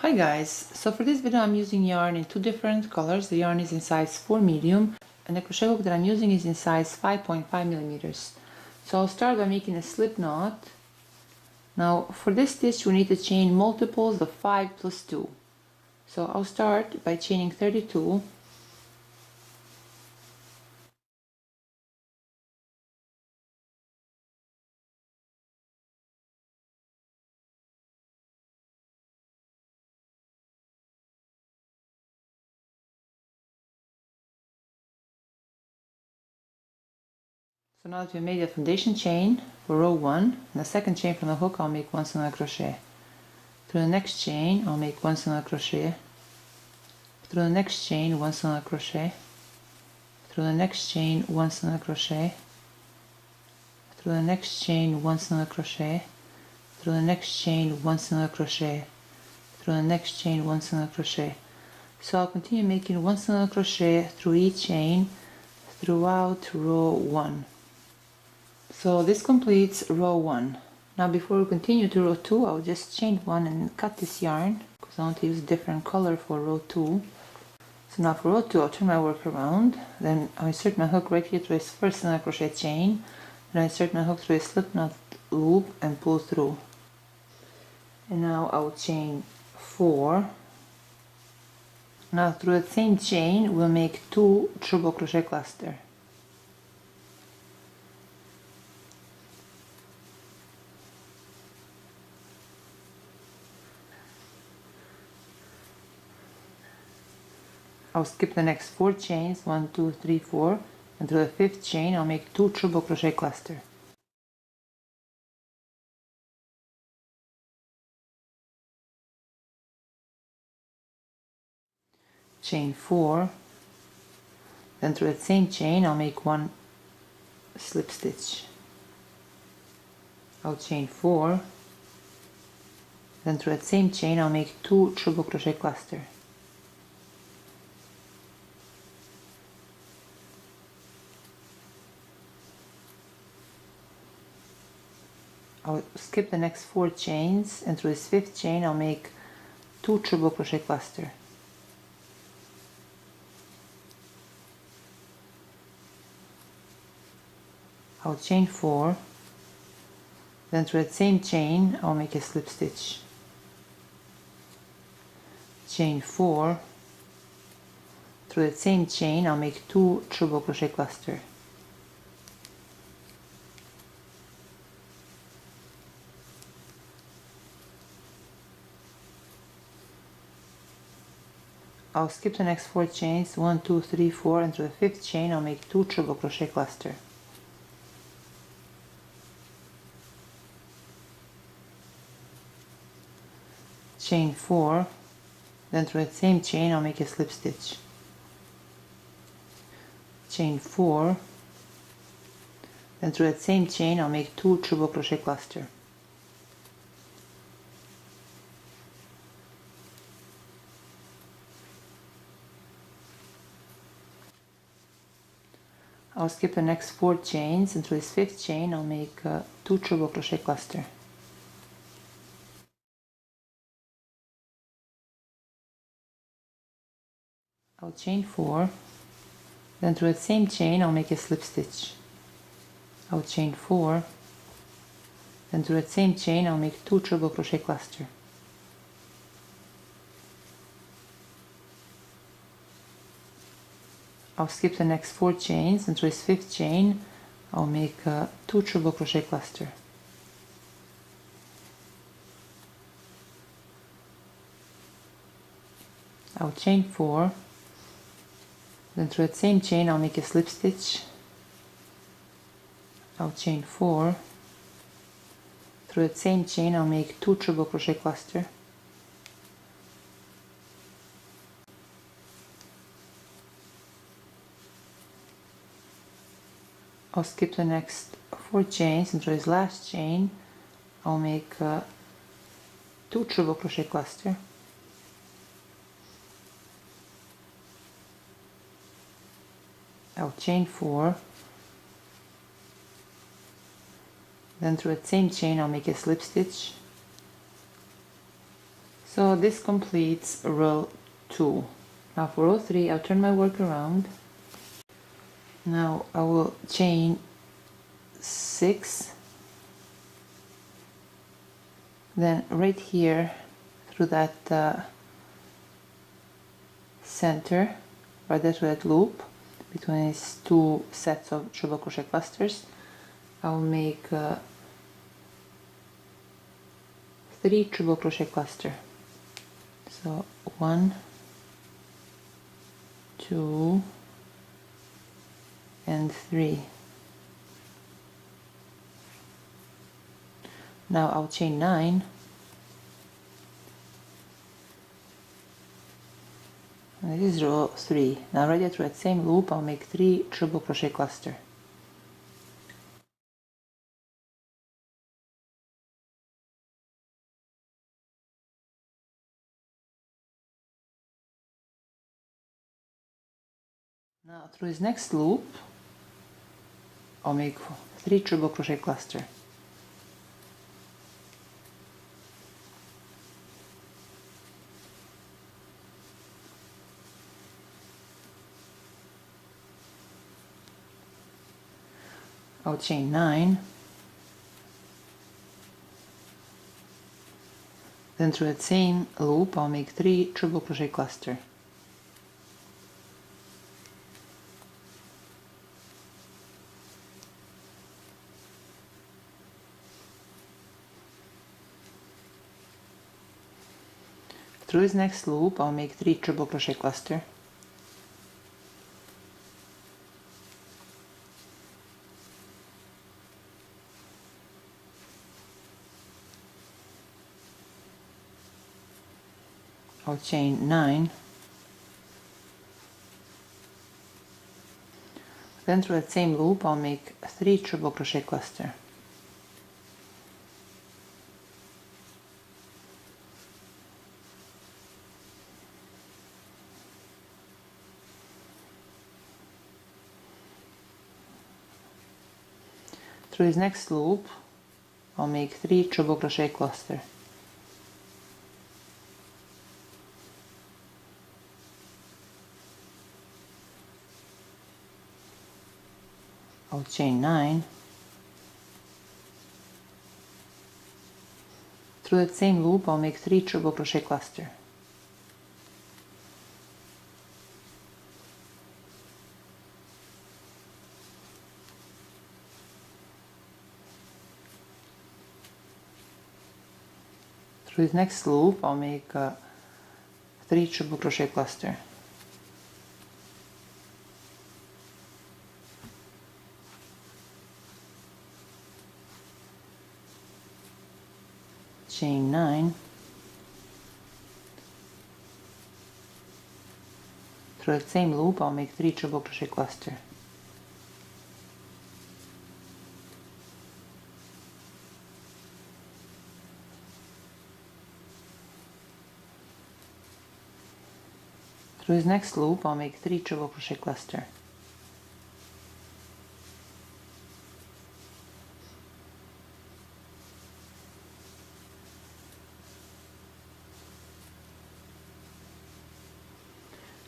Hi guys, so for this video I'm using yarn in two different colors. The yarn is in size 4 medium and the crochet hook that I'm using is in size 5.5 millimeters. So I'll start by making a slip knot. Now for this stitch we need to chain multiples of 5 plus 2. So I'll start by chaining 32. So now that we made the foundation chain for row 1, in the second chain from the hook I'll make 1 single crochet. Through the next chain I'll make 1 single crochet. Through the next chain 1 single crochet. Through the next chain 1 single crochet. Through the next chain 1 single crochet. Through the next chain 1 single crochet. Through the next chain 1 single crochet. So I'll continue making 1 single crochet through each chain throughout row 1. So this completes row 1. Now before we continue to row 2, I'll just chain 1 and cut this yarn because I want to use a different color for row 2. So now for row 2 I'll turn my work around, then I'll insert my hook right here through this first single crochet chain, then I insert my hook through a slip knot loop and pull through. And now I'll chain 4. Now through the same chain we'll make 2 triple crochet cluster. I'll skip the next 4 chains, 1, 2, 3, 4, and through the 5th chain I'll make 2 triple crochet cluster. Chain 4, then through the same chain I'll make 1 slip stitch. I'll chain 4, then through that same chain I'll make 2 triple crochet cluster. I'll skip the next 4 chains and through this 5th chain I'll make 2 triple crochet cluster. I'll chain 4, then through that same chain I'll make a slip stitch. Chain 4, through that same chain I'll make 2 triple crochet cluster. I'll skip the next 4 chains, 1, 2, 3, 4, and through the 5th chain I'll make 2 triple crochet cluster. Chain 4, then through that same chain I'll make a slip stitch. Chain 4, then through that same chain I'll make 2 triple crochet cluster. I'll skip the next 4 chains and through this 5th chain I'll make 2 triple crochet cluster. I'll chain 4, then through the same chain I'll make a slip stitch. I'll chain 4, then through that same chain I'll make 2 triple crochet cluster. I'll skip the next 4 chains and through this 5th chain I'll make 2 triple crochet cluster. I'll chain 4, then through that same chain I'll make a slip stitch. I'll chain 4, through that same chain I'll make 2 triple crochet cluster. I'll skip the next 4 chains and through this last chain I'll make 2 triple crochet cluster. I'll chain 4, then through that same chain I'll make a slip stitch. So this completes row 2. Now for row 3, I'll turn my work around. Now I will chain 6, then right here through that center, right there to that loop between these two sets of treble crochet clusters, I'll make 3 treble crochet cluster. So 1, 2, and 3. Now I'll chain 9, and this is row 3. Now right through that same loop I'll make 3 treble crochet cluster. Now through this next loop I'll make 3 treble crochet cluster. I'll chain 9, then through that same loop I'll make 3 treble crochet cluster. Through this next loop I'll make 3 treble crochet cluster. I'll chain 9, then through that same loop I'll make 3 treble crochet cluster. Through this next loop I'll make 3 treble crochet cluster. I'll chain 9, through that same loop I'll make 3 treble crochet cluster. Through this next loop I'll make 3 treble crochet cluster. Chain 9, through that same loop I'll make 3 treble crochet cluster. Through this next loop I'll make 3 treble crochet cluster.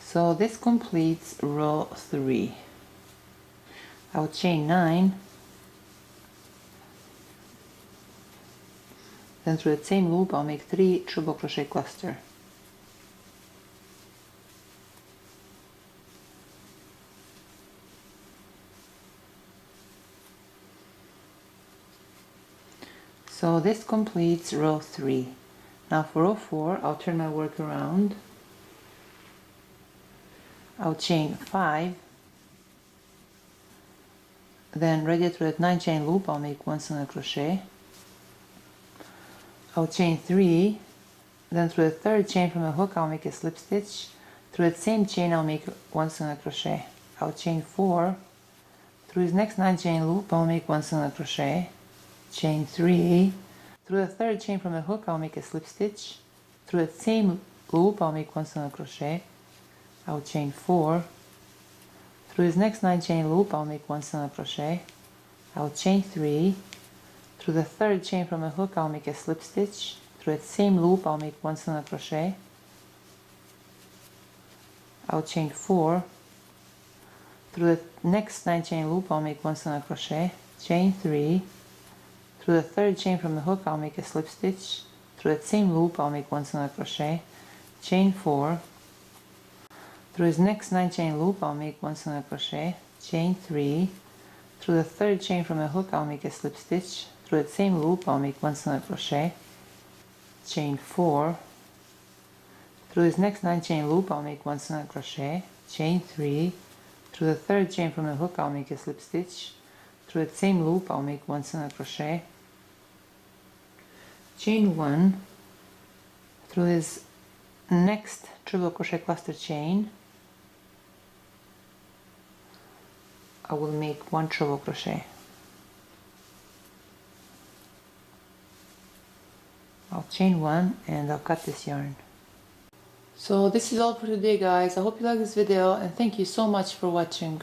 So this completes row 3. I'll chain 9, then through that same loop I'll make 3 treble crochet cluster. So this completes row 3. Now for row 4 I'll turn my work around. I'll chain 5, then right through that 9 chain loop I'll make 1 single crochet. I'll chain 3, then through the third chain from the hook I'll make a slip stitch. Through that same chain I'll make 1 single crochet. I'll chain 4, through this next 9 chain loop I'll make 1 single crochet, chain 3, through the third chain from the hook I'll make a slip stitch. Through that same loop I'll make 1 single crochet. I'll chain 4, through this next 9 chain loop I'll make 1 single crochet. I'll chain 3, through the third chain from the hook I'll make a slip stitch. through that same loop I'll make 1 single crochet. I'll chain 4. Through the next 9 chain loop I'll make 1 single crochet, chain 3. Through the third chain from the hook I'll make a slip stitch. Through that same loop I'll make 1 single crochet, chain 4. Through his next 9 chain loop I'll make 1 single crochet, chain 3. Through the third chain from the hook I'll make a slip stitch. Through that same loop I'll make 1 single crochet, chain 4. Through his next 9 chain loop I'll make 1 single crochet, chain 3. Through the third chain from the hook I'll make a slip stitch. Through that same loop I'll make 1 single crochet, chain 1. Through his next triple crochet cluster chain I will make 1 triple crochet. I'll chain 1 and I'll cut this yarn. So this is all for today, guys. I hope you like this video and thank you so much for watching.